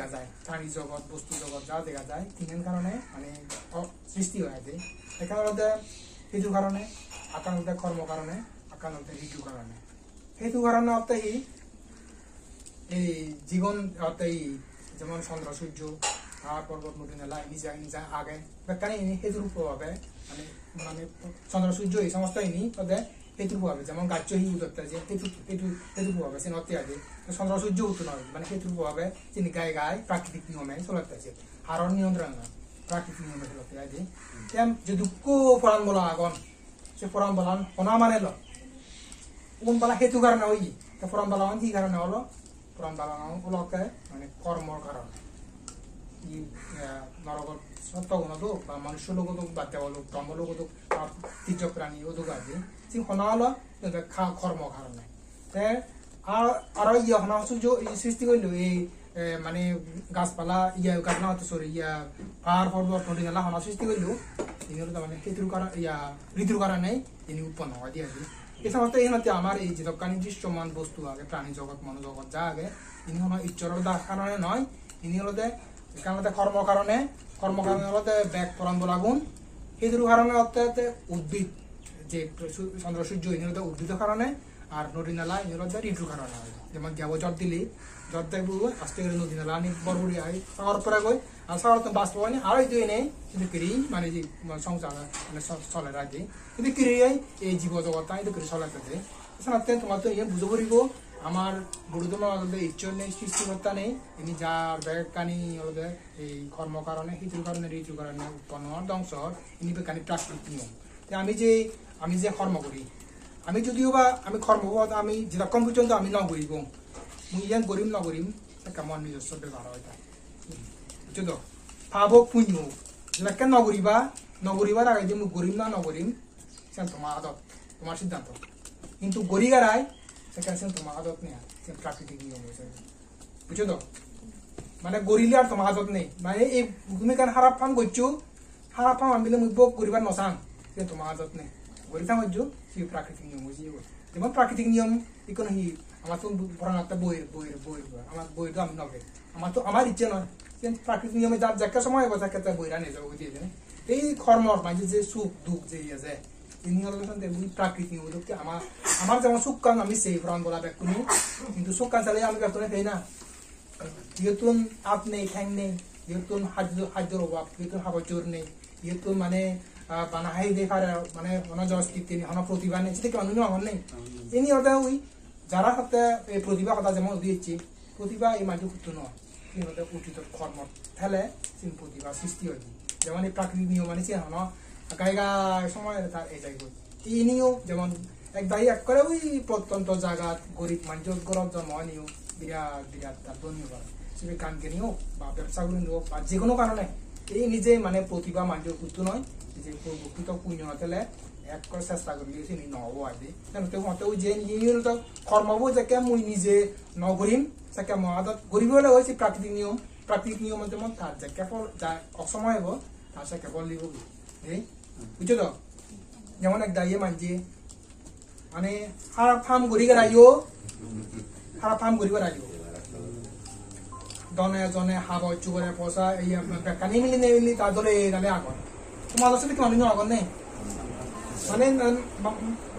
দেখা যায় প্রাণী জগৎ বস্তু জগৎ যা দেখা যায় তিন কারণে মানে সৃষ্টি হয়ে আছে এখানে হেতু কারণে আকাঙ্ক্ষা কর্ম কারণে আকাঙ্ক্ষা ঋতু কারণে হেতু কারণে অর্থ এই জীবন অর্থ যেমন চন্দ্র সূর্য পাহাড় পর্বত নদী নালা নিজা আগে বেকানি হেতুর প্রভাবে মানে মানে চন্দ্র সূর্য এই সমস্ত তাদের হেতুর প্রভাবে যেমন গাছ হি উদত্তা যে হেতুর প্রভাবে সে নতে আছে চন্দ্র সূর্য উঠু নয় মানে হেতুর প্রভাবে তিনি গায়ে গায়ে প্রাকৃতিক নিয়মে চলাতে আছে হারণ নিয়ন্ত্রণ না প্রাকৃতিক নিয়মে চলাতে আছে যে দুঃখ ফরান বলা আগন সে ফরান বলান হনা মানে ল কোন বলা হেতু কারণে ওই ফরান বলান কি কারণে হলো ফরান বলান ওলকে মানে কর্মর কারণে নরগত সত্য গুণত বা মনুষ্য লোক বাদ দেওয়া লোক ব্রহ্ম লোক তীর্য প্রাণী ওদুক আছে সে হনা হলো কর্ম কারণে আর হনা সূর্য সৃষ্টি করলো এই মানে গাছপালা গাছ না হতে সরি পাহাড় পর্বত নদী নালা হনা সৃষ্টি করলো তিনি হলো মানে হেতুর কারণ ঋতুর কারণে তিনি উৎপন্ন হয় দিয়ে আছে এই সমস্ত এই মধ্যে আমার এই যে দোকানি দৃশ্যমান বস্তু আগে প্রাণী জগৎ মনোজগৎ যা আগে তিনি হলো ঈশ্বরের কারণে নয় তিনি হলো কর্ম কারণে হলো ব্যাগ পরান বলাগুন হেতুর কারণে অর্থাৎ উদ্ভিদ যে চন্দ্র সূর্য ইনি হলো উদ্ভিদের কারণে আর নদী নালা ইনি হলো ঋতুর কারণে যেমন যাব জট দিলি জট দেখবো আস্তে করে নদী নালা আনি বরবরি আই সাগর পরে গই আর সাগর তো বাঁচবো না আর দুই নেই কিন্তু কিরি মানে যে সংসার মানে চলে রাখি কিন্তু কিরি এই জীব জগৎ এই করে চলাতে সাথে তোমার তো ইয়ে বুঝে পড়িব আমার গুরুত্বপূর্ণ ঈশ্বর নেই সৃষ্টিকর্তা নেই ইনি যার ব্যাগ কানি হলো এই কর্ম কারণে হিতুর কারণে ঋতুর কারণে উৎপন্ন হওয়ার ধ্বংস ইনি কানি প্রাকৃতিক নিয়ম আমি যে কর্ম করি আমি যদিও বা আমি কর্মবোধ আমি যেরকম পর্যন্ত আমি নগরিব মুই ইয়ান গরিম নগরিম কেমন নিজস্ব ব্যবহার হয় বুঝছো তো ভাবক পুণ্য যেটাকে নগরিবার আগে যে মুই গরিম না নগরিম সে তোমার আদত তোমার সিদ্ধান্ত কিন্তু গরিগারায় সেখানে তোমার আদত নেই প্রাকৃতিক নিয়ম হয়েছে বুঝছো তো মানে গরিলে আর তোমার আদত নেই মানে এই তুমি কেন খারাপ ফান করছো খারাপ ফান আনবিলে মুই বক গরিবার নচাং সে তোমার আদত নেই গরিতা করছো সে প্রাকৃতিক নিয়ম হয়েছে যেমন প্রাকৃতিক নিয়ম ইকোন আমার তো পড়ানোটা বইয়ের আমার বইটা আমি নবে আমার তো আমার ইচ্ছে নয় প্রাকৃতিক নিয়মে যার যাকে সময় হবে তাকে বইরা নিয়ে যাবো দিয়ে দেবে এই কর্মর মাঝে যে সুখ দুঃখ যে আছে তিনি হলো প্রাকৃতিক নিয়ম আমার যেমন সুখ কান আমি সেই প্রাণ বলা ব্যক্তি নেই কিন্তু সুখ কান চালে আমি ব্যক্ত নেই না ইয়তুন আপ নেই ঠ্যাং নেই ইয়তুন হাজ্যর অভাব ইয়তুন হাবজোর নেই ইয়তুন মানে বানাহাই দেখার মানে অনজস্তিত্ব নেই হন প্রতিভা নেই সেটা মানুষ আমার নেই ইনি ওটা ওই যারা সাথে এই প্রতিভা কথা যেমন দিয়েছি প্রতিভা এই মানুষ উঠত নয় তিনি হতে উচিত কর্ম ফেলে তিনি প্রতিভা সৃষ্টি হয়েছে যেমন এই প্রাকৃতিক নিয়ম মানে সে হন গায়গা সময় তার এই যাইব ইনিও যেমন এক দায়ী এক করে ওই প্রত্যন্ত জায়গা গরিব মানুষ গরব জন্ম নিও বিরাট তার ধনী করে সে গানকে নিও বা ব্যবসাগুলো নিও বা যে কোনো কারণে এই নিজে মানে প্রতিভা মানুষের উঠত নয় যে প্রকৃত পুণ্য হতেলে এক করে চেষ্টা করি তিনি নহব আদি হতে যে কর্মবো যাকে মুই নিজে নগরিম তাকে মহাদত গরিব হলে হয়েছে প্রাকৃতিক নিয়ম যেমন তার যে কেবল যা অসময় হব তার সে কেবল লিব বুঝছো তো যেমন এক দাঁড়িয়ে মানছি মানে খারাপ ফার্ম করিবার আইও দনে জনে হাব চুবরে পয়সা এই কানি মিলি তার দলে গালে আগন তোমার সাথে কি মানুষ আগন নেই মানে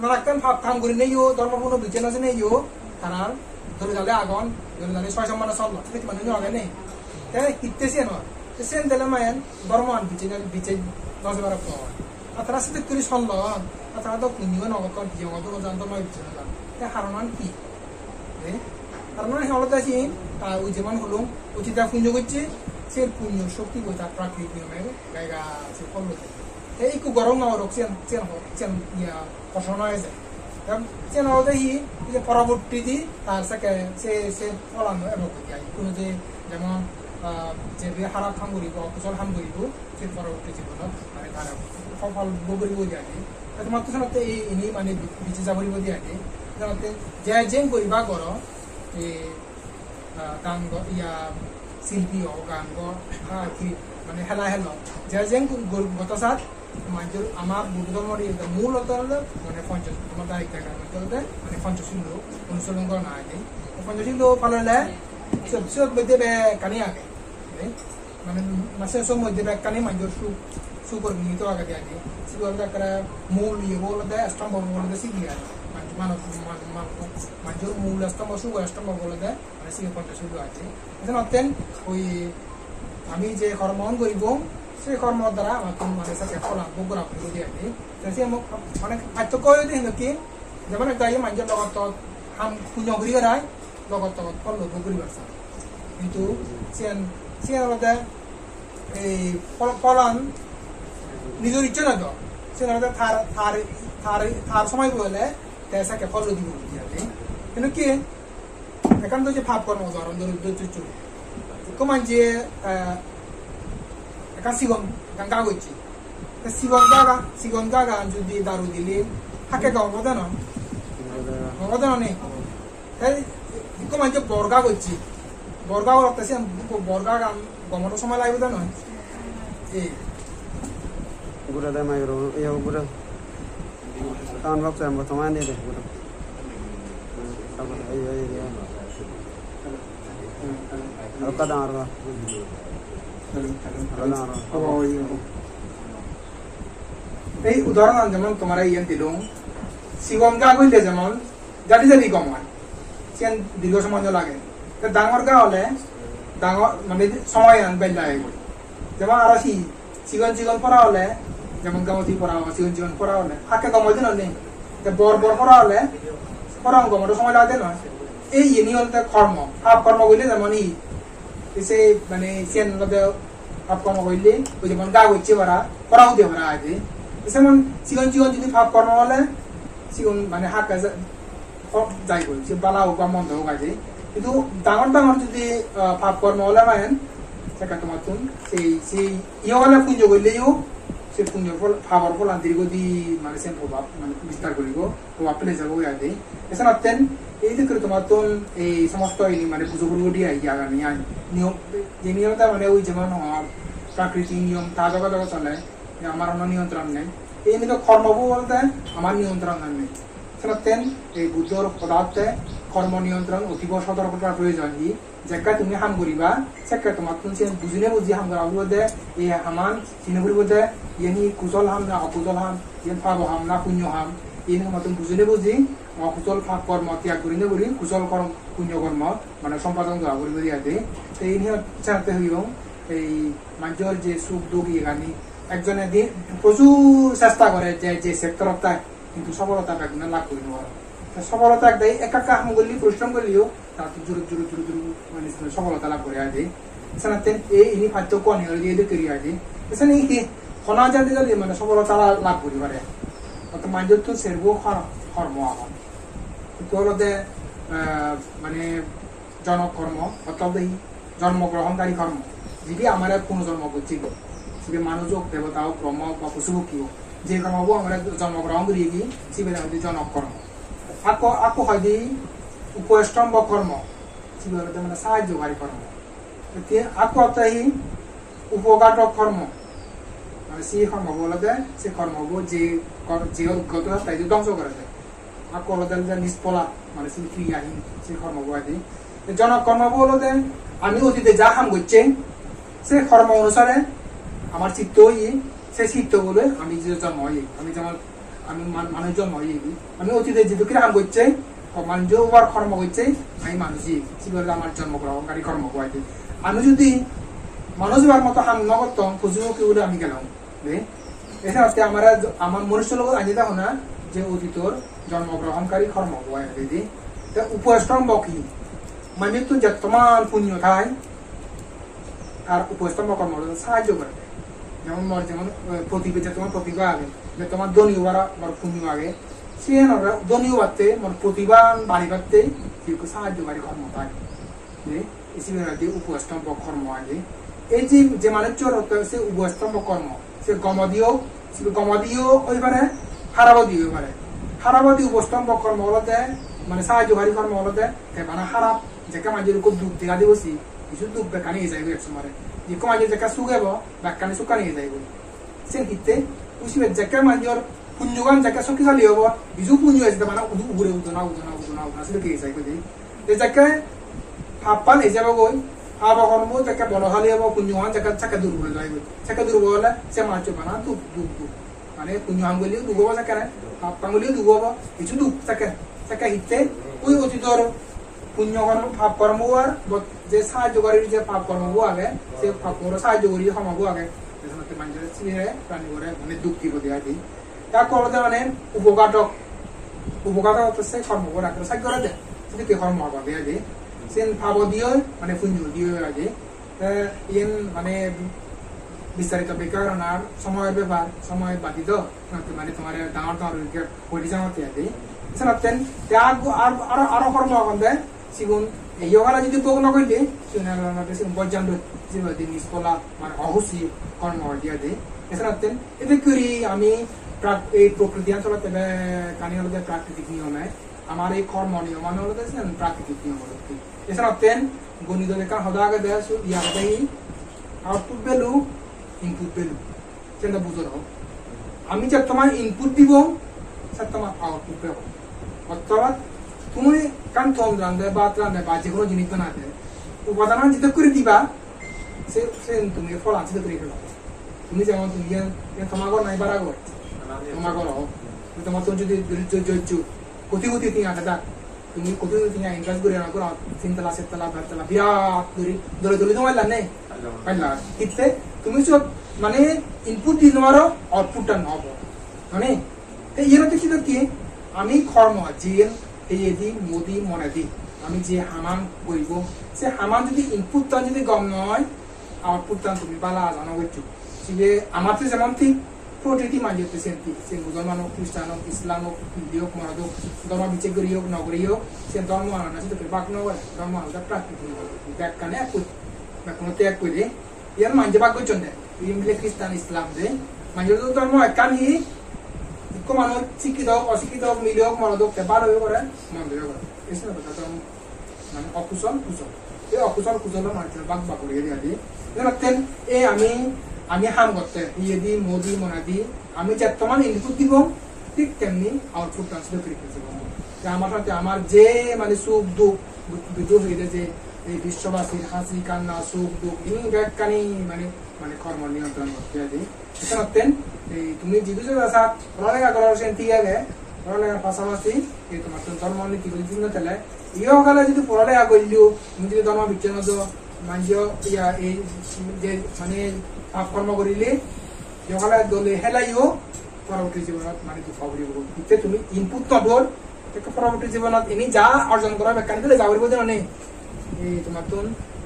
নারাক্তান ফার্ম করি নেই ধর্মপূর্ণ বিজ্ঞান আছে নেই তার ধরে গালে আগন ধরে গালে 6 সম্মান সব সেটা কি মানুষ আগে নেই তাই কিতেছে নয় সেন দিলে মায়েন ধর্মান বিচে 10-12 পর আর তারা সাথে করি সল্ল আর তারা তো পুণ্য নগত জীবগত জানতো নয় বিচে না তাই হারমান কি তার মানে হলতে আছি ওই যেমন হলো উচিত পুণ্য করছে সে পুণ্য শক্তি বই তার প্রাকৃতিক নিয়মের জায়গা সে ফল এই কু গরম না রোগ পছন্দ হয়ে যায় চেন হলতে যে পরবর্তী তার সে ফলানো এবং কোনো যে যেমন যে খারাপ কাম করিব অকুশল কাম করিব সে পরবর্তী জীবনত মানে তার ফল বগরিব দিয়ে তোমার তো সাধারণত এই মানে বিচে যাবরিব দিয়ে সাধারণত যে যেন করিবা কৰ এই গান শিল্পী হোক গান মানে হেলা যে যেন গতসাত মানুষের আমার বুদ্ধ ধর্মের মূল মানে তোমার দায়িত্ব মানে পঞ্চশীল অনুসরণ করা না পঞ্চশীল পাললে সব বেঁধে কানি আগে deh mana masih semua di mereka ni manjur super gitu agak dia ni sebab dah kira mul ye bola deh stambo bola deh sih dia mana manjur mul stambo bola deh mana sih kontes sudah aja itu nanti kami je hormon goribong সেই কর্ম দ্বারা আমাকে মানে সাথে ফলাম বগুড়া করে দিয়ে আনি তাই মানে পার্থক্য হইতে কি যেমন একটা মানুষের লগত হাম পুণ্য করি রায় লগত ফল বগুড়ি বাড়ছে কিন্তু সে এই ফলন নিজের ইচ্ছে না তো সে থার সময় বলে সাকে ফল দিব কিন্তু কি এখন তো যে ভাব কর্ম উদাহরণ ধরুন মানুষে kan kan gago ichi sigon gaga judi daru dili hake ga bodano ni tai ko manje borga go ichi borga ora tase borga ga gomono সময় লাগবে না এই গুড়া দা মাইরো এই গুড়া কান বক্স এম বর্তমান দে গুড়া তারপর এই আর কাদা আরবা এই উদাহরণ যেমন তোমার ইয়ান দিলুম সিগম গা কইলে যেমন জাতি কম হয় সেন দীর্ঘ সময় লাগে ডাঙর গা হলে ডাঙর মানে সময় বেল যায় যেমন আর সিগন পড়া হলে যেমন গামতি পড়া হয় সিগন পড়া হলে হাকে কমল দিন নেই বর পড়া হলে পড়া গমতো সময় লাগে না এই ইনি হল কর্ম ভাব কর্ম বললে যেমন इसे माने सेन लबे आपकर्म কইলে ওই যেমন গা হচ্ছে বারা পড়াও দে বারা আছে इसे मन সিগন যদি ভাব কর্ম হলে সিগন মানে হাত কাজ যাই কই সে বালা ও মন্দ হোক আছে কিন্তু ডাঙর যদি ভাব কর্ম হলে মানে সেটা তোমার তুন সেই ইয়ে হলে পুঞ্জ কইলেও সে পুঞ্জ ফল ভাবর ফল আন্তরিক দি মানে সেন প্রভাব মানে বিস্তার করিব প্রভাব পেলে যাব আছে এছাড়া আতেন এই যে তোমার তো এই সমস্ত মানে পুজো করবো দিয়ে নিয়ম যে নিয়মটা মানে ওই যেমন প্রাকৃতিক নিয়ম তা জগৎ চলে আমার অন্য নিয়ন্ত্রণ নেই এই নিয়ে কর্মবু বলতে আমার নিয়ন্ত্রণ নেই সেটাতেন এই বুদ্ধর পদার্থে কর্ম নিয়ন্ত্রণ অতীব সতর্কতার প্রয়োজন ই যেকা তুমি হাম করিবা সেকা তোমার তুমি সে বুঝিনে বুঝি হাম করা বলতে এই হামান চিনে বলতে ইয়ে কুশল হাম না অকুশল হাম ইয়ে পাব হাম না পুণ্য হাম এই মতন বুঝিনে বুঝি অকুশল ভাব কর্ম ত্যাগ করিনে করি কুশল কর্ম পুণ্য কর্ম মানে সম্পাদন করা করি আছে তো এই নিয়ে জানতে হইব এই মানুষের যে সুখ দুঃখ এখানে একজনে প্রচুর চেষ্টা করে যে সেক্টরটা কিন্তু সফলতা একজনে লাভ করি নেওয়ার সফলতা একটাই একা কাম করলি পরিশ্রম করলিও তার জোর মানে সফলতা লাভ করে আছে সেখানে এই ইনি পার্থক্য নিয়ে করি আছে সেখানে খনা জানতে গেলে মানে সফলতা লাভ করি পারে অর্থাৎ মানুষের তো সেরবো কর্ম এখন হলতে মানে জনকর্ম অর্থাৎ এই জন্মগ্রহণকারী কর্ম যদি আমার পুনর্জন্ম করছি সে মানুষ হোক দেবতা হোক ব্রহ্ম হোক বা পশু পক্ষী হোক যে কর্ম আমরা জন্মগ্রহণ করি কি সেটা হচ্ছে জনকর্ম আকো হয় উপস্তম্ভ কর্ম সেটা মানে সাহায্যকারী কর্ম আকো অর্থাৎ উপঘাতক কর্ম মানে সেই কর্ম বলতে সে কর্ম যে উদ্গত তাই ধ্বংস করে দেয় আকো হলতে নিষ্ফলা মানে সেই ক্রিয়াহীন সেই কর্ম বলে জনকর্ম বলতে আমি অতীতে যা কাম করছে সে কর্ম অনুসারে আমার চিত্ত সে চিত্ত বলে আমি যে জন্ম আমি যেমন আমি মানুষ জন্ম আমি অতীতে যে দুঃখের কাম করছে মানুষ ওভার কর্ম করছে আমি মানুষই সেগুলো আমার জন্মগ্রহণকারী কর্ম বলে আমি যদি মানুষ হওয়ার মতো কাম ন করতাম পশুপক্ষী বলে আমি গেলাম এছাড়া আমার মনুষ্য লোক আনি দেখো না যে অতীতর জন্মগ্রহণকারী কর্ম বলে উপস্তম্ভ কি মানে তো যতমান পুণ্য থাই আর উপস্তম্ভ কর্ম সাহায্য করে যেমন প্রতিভা তোমার প্রতিভা আগে যে তোমার ধনী হওয়ার পুণ্য আগে সে ধনী হওয়াতে প্রতিভা বাড়ি বাড়তে সাহায্যকারী কর্ম থাকে উপস্তম্ভ কর্ম আগে এই যে মানুষের সে উপস্তম্ভ কর্ম সে গমদিও হয়ে পারে হারাবাদী হয়ে পারে হারাবাদী উপস্তম্ভ কর্ম হলতে মানে সাহায্যকারী কর্ম হলতে মানে খারাপ যেকা মানুষের খুব দুঃখ দেখা দিবছি কিছু দুঃখ বেকা নিয়ে যাইব এক সময় যে মানুষের যেকা সুগাইব বেকানি সুখা নিয়ে যাইব সে ক্ষেত্রে উচিত যেকা মানুষের পুণ্যগান যেকা শক্তিশালী হব কিছু পুণ্য আছে মানে উড়ে উঠো না সেটা কে যাইব যে যেকা ভাবপান হিসাবে গই apa kormo cakap bono hal ya mau kunjungan cakap durbul lagi cakap durbul lah saya macam mana tuh ane kunjungan beli dugo apa cakap apa beli dugo apa itu duk cakap hitte ui uti dor kunjungan apa kormo war buat je sahaja gori je apa kormo buat ke je apa kormo sahaja gori je sama buat ke jadi nanti manjat sini ya prani gori ane duk tiba dia di ya kalau dia ane ubogatok itu saya kormo gori aku saya gori deh itu ke kormo apa dia di sen pabo dio মানে ফুঞ্জু dio আগে in মানে বিস্তারিত বিকারণার সময়ের ব্যাপার সময় বাদিত মানে তোমার ডাঙর ডাঙর পড়ি যাওয়াতে আগে সেনাতেন ত্যাগ আর আর কর্ম গন্ধে সিগুন ইয়োগালা যদি পোক না কইলে সিনালাতে সিন বজান্দ জিবাদি নিস্কলা মানে অহুসি কর্ম দিয়া দে সেনাতেন এতে করি আমি এই প্রকৃতি অঞ্চলতে কানিয়ালতে প্রাকৃতিক নিয়মে আমার এই কর্ম নিয়ম মানে হলো প্রাকৃতিক নিয়ম হলো এছাড়া তেন গণিত লেখা সদাগে দেয় ইয়াতে আউটপুট ভ্যালু ইনপুট ভ্যালু সেটা বুঝো হোক আমি যে তোমার ইনপুট দিব সে তোমার আউটপুট পাব অর্থাৎ তুমি কান থম রান্ধে বা যে কোনো জিনিস বানাতে উপাদান যেটা করে দিবা সে তুমি ফল আনতে করে ফেলো তুমি যেমন তুমি তোমার ঘর নাই বাড়া ঘর তোমার ঘর হোক তোমার তো যদি কোটি কোটি তিন আটা তুমি কোটি তিন ইনভেস্ট করে না করো তিনতলা চারতলা বারতলা বিরাট দূরে দূরে তোমার লাভ নেই পাইলা কিতে তুমি সব মানে ইনপুট দি তোমারও আউটপুটটা নহব মানে ইয়াতে কি কি আমি কর্ম জিন এই দি মোদি মনে দি আমি যে হামান করিব সে হামান যদি ইনপুটটা যদি গম নয় আউটপুটটা তুমি বালা জানো হইছো যে আমার তো যেমন ঠিক প্রতিটি মানুষের সে মুসলমান হোক খ্রিস্টান হোক ইসলাম হোক হিন্দু হোক মরাদ হোক ধর্ম বিচেগরি হোক নগরী হোক সে ধর্ম আনা সেটা বাক নগর ধর্ম আলাদা প্রাকৃতিক ব্যাখ্যানে কোনো ত্যাগ করে ইয়ার মানুষ বাক করছেন ইংলিশ খ্রিস্টান ইসলাম যে মানুষের তো ধর্ম একখানি মানুষ শিক্ষিত হোক অশিক্ষিত হোক মিলে হোক মরাদ হোক ভালো হয়ে করে মন্দ হয়ে করে এসে কথা ধর্ম মানে অকুশল কুশল এই অকুশল কুশল মানুষের বাক বাক করে দিয়ে দিয়ে এই আমি হাম করতে ইয়ে দি মোদি মনাদি আমি যেমন ইনপুট দিব ঠিক তেমনি আউটপুট ট্রান্সলেট করে ফেলতে পারবো আমার সাথে আমার যে মানে সুখ দুঃখ বিদ্রোহ হয়ে যে এই বিশ্ববাসীর হাসি কান্না সুখ দুঃখ ব্যাখ্যানি মানে মানে কর্ম নিয়ন্ত্রণ করতে দিই এখানে এই তুমি যেহেতু যে আসা পড়ালেখা করার সে ঠিক আছে পড়ালেখার পাশাপাশি এই তোমার ধর্ম নীতি করে দিন তাহলে ইয়ে গেলে যদি পড়ালেখা করলিও তুমি যদি ধর্ম বিচ্ছিন্ন মানজ ইয়া এই যে মানে কর্ম করিলে যখন দলে হেলাইও পরবর্তী জীবনত মানে দুঃখ করিব ইতে তুমি ইনপুট নদর পরবর্তী জীবনত এনে যা অর্জন করা ব্যাখ্যা দিলে যা করিব জানো এই তোমার তো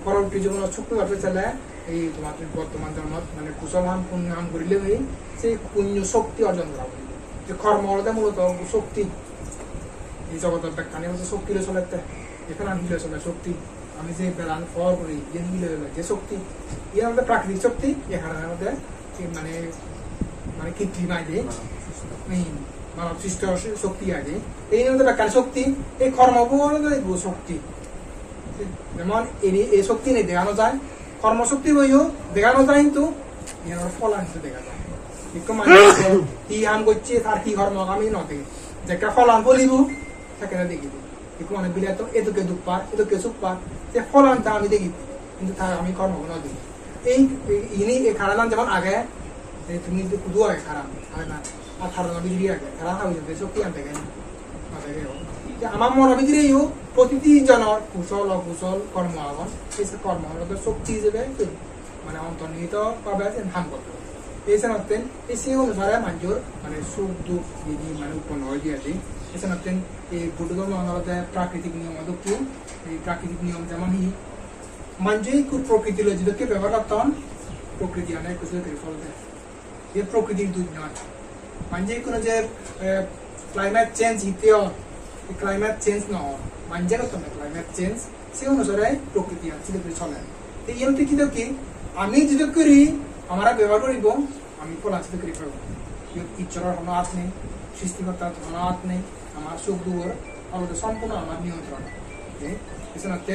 পরবর্তী জীবনত ছোট্ট করতে চলে এই তোমার বর্তমান জন্মত মানে কুশল হাম পুণ্য হাম করিলে সেই পুণ্য শক্তি অর্জন করা যে কর্ম হলে মূলত শক্তি এই জগতের ব্যাখ্যা নিয়ে শক্তির চলে এখানে হিলে চলে শক্তি আমি যে বেলান ফল করি যে হিলে যে শক্তি ইয়ার মধ্যে প্রাকৃতিক শক্তি এখানের মধ্যে মানে মানে কৃত্রিম আগে মানব সৃষ্ট শক্তি আগে এই মধ্যে ব্যাখ্যান শক্তি এই কর্মবল শক্তি যেমন এই শক্তি নেই দেখানো যায় কর্মশক্তি বইও দেখানো যায় কিন্তু এর ফল আনতে দেখা যায় একটু মানুষ কি হাম করছে তার কি কর্ম আমি নদে যেটা ফলান বলিব সেখানে দেখিব একটু মানে বিলে তো এদুকে দুঃখ পার এদুকে সুখ পার যে ফলানটা আমি দেখি কিন্তু তার আমি কর্ম নদী এই ইনি এই খারাপ যেমন আগে তুমি কুদু আগে খারাপ আগে না আর খারাপ বিজুড়ি আগে খারাপ হয়ে যাবে শক্তি আনতে গেলে আমার মন ভিতরেও প্রতিটি জনের কুশল অকুশল কর্ম আগন সেই কর্ম শক্তি হিসেবে মানে অন্তর্নিহিত ভাবে ধান করতে হবে এই সেনতেন এই সেই অনুসারে মানুষের মানে সুখ দুঃখ বিধি মানে উৎপন্ন হয়ে দিয়েছে এই সেনতেন এই বুদ্ধ ধর্ম আন্দোলনে প্রাকৃতিক নিয়ম কি এই প্রাকৃতিক নিয়ম যেমন মানুষই খুব প্রকৃতি যেটাকে ব্যবহার করতাম প্রকৃতি অনেক কিছু ফল দেয় এই প্রকৃতির দুধ নয় মানুষই কোনো যে ক্লাইমেট চেঞ্জ হিতেও ক্লাইমেট চেঞ্জ নহয় মানজে করতাম না ক্লাইমেট চেঞ্জ সেই অনুসারে প্রকৃতি আছে চলে এই এমনি কি কি আমি যেটা করি আমরা ব্যবহার করিব আমি ফলাচিত করি পাব ঈশ্বরের কোনো হাত নেই সৃষ্টিকর্তার কোনো হাত নেই আমার সুখ দুঃখের আলাদা সম্পূর্ণ আমার নিয়ন্ত্রণ এছাড়াতে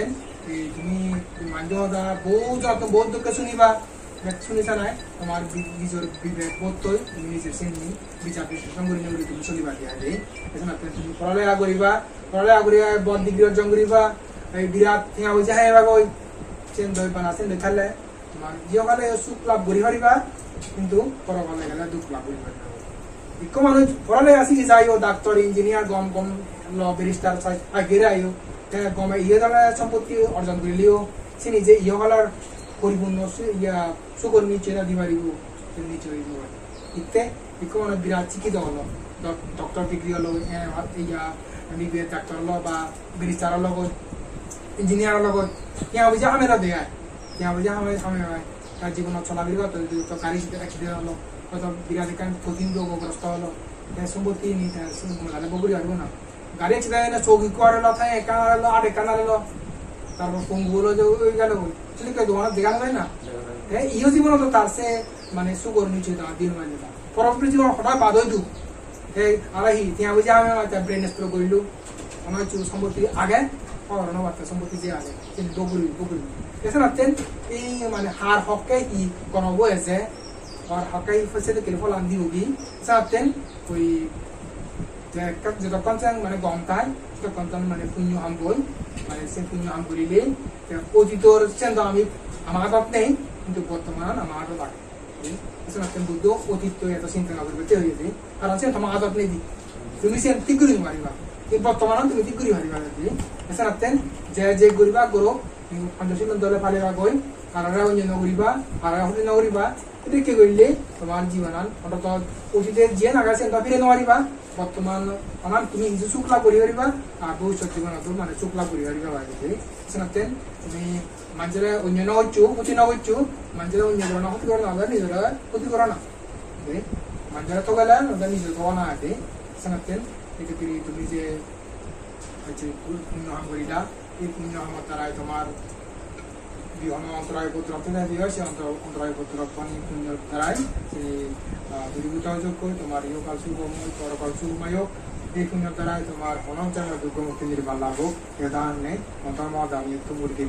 তুমি মানজ বহু যত বহুত দুঃখ শুনিবা শুনিছা নাই তোমার নিজের বিবেক বোধই তুমি নিজের চিনি বিচার বিশ্লেষণ করি নগরী তুমি চলিবা দিয়া দেই এছাড়াতে তুমি পড়ালেখা করিবা বদ ডিগ্রি অর্জন করিবা এই বিরাট ঠিয়া হয়েছে হ্যাঁ এবার ওই চেন দই পানা চেন দই খালে তোমার ইহকালে সুখ লাভ করি পারিবা কিন্তু পরকালে গেলে দুঃখ লাভ করি পারিবা ইকো মানুষ পড়ালে আসি যাইও ডাক্তার ইঞ্জিনিয়ার গম গম ল ব্যারিস্টার চাই আগেরে আইও গমে ইয়ে দ্বারা সম্পত্তি অর্জন করিলেও সে নিজে ইহকালার পরিপূর্ণ ইয়া সুখর নিচে না দিবারিব নিচে হয়ে যাব ইতে ইকো মানে বিরাট শিক্ষিত হলো ডক্টর ডিগ্রি হলো ইয়া বিবিএ ডাক্তার হলো বা ব্যারিস্টারের লগত ইঞ্জিনিয়ারের লগত ইয়া বুঝা হামেরা দেয় ইয়া বুঝা হামে তার জীবনত চলাবির কথা তো গাড়ি অ্যাক্সিডেন্ট হলো হয়তো বিরাট একটা কঠিন রোগগ্রস্ত হলো সম্পত্তি নিতে গাড়ি বগুড়ি পারবো না গাড়ি অ্যাক্সিডেন্ট চৌকি করে থাকে কানা হলো আট কানা হলো তারপর পঙ্গু হলো যে ওই গেল সেদিকে দোকানে দেখানো যায় না ইহ জীবন তো তার সে মানে সুগর নিচে দেওয়া দিন মানে পরবর্তী জীবন হঠাৎ বাদ হইতু এই আলাহি ત્યાં বুঝে আমি ব্রেন স্ট্রোক করিলু আমার সম্পত্তি আগে বার্তা সম্পত্তি যে আগে কিন্তু বগুড়ি বগুড়ি এছাড়া এই মানে হার হকে ই গণব আছে আর হকাই ফসে কেলে ফলান দিব কি এছাড়া ওই যতক্ষণ মানে গম তাই ততক্ষণ মানে পুণ্য হাম বই মানে সে পুণ্য হাম করিলে অতীতর চেন আমি আমার হাতত নেই কিন্তু বর্তমান আমার হাতত থাকে এছাড়া বুদ্ধ অতীত এত চিন্তা না করবে হয়েছে কারণ সে তোমার হাতত নেই তুমি সে ঠিক করি মারিবা কিন্তু বর্তমান তুমি ঠিক করি মারিবা এছাড়া যে যে করিবা করো পঞ্চশীল দলে ফালিবা গই হারারা অন্য নগরিবা হারারা হলে নগরিবা এটা কি করলে তোমার জীবনান অন্তত অতীতে যে নাগাছে ফিরে নগরিবা বর্তমান আমার তুমি নিজে শুক্লা করি পারিবা আর ভবিষ্যৎ জীবনত মানে শুক্লা করি পারিবা বাড়িতে সেনাতেন তুমি মানুষের অন্য নগরছু ক্ষতি নগরছু মানুষের অন্য ধরনের ক্ষতি করে না নিজেরা ক্ষতি করো না মানুষের তো গেলে নিজের তো না আছে সেনাতেন এটা তুমি যে পুণ্য হাম করিলা এই পুণ্য হামার দ্বারাই তোমার বিভিন্ন অন্তরায় উপদ্রব দিয়ে সে অন্তরায় উপদ্রব পুণ্যের দ্বারাই সে দূরীভূত যোগ্য তোমার ইহকাল শুভময় পরকাল শুভময় হোক এই পুণ্যের দ্বারাই তোমার অনন্তর দুঃখ মুক্তি নির্বাণ লাভ হোক এ দান নেই মতামত আমি একটু মুরগি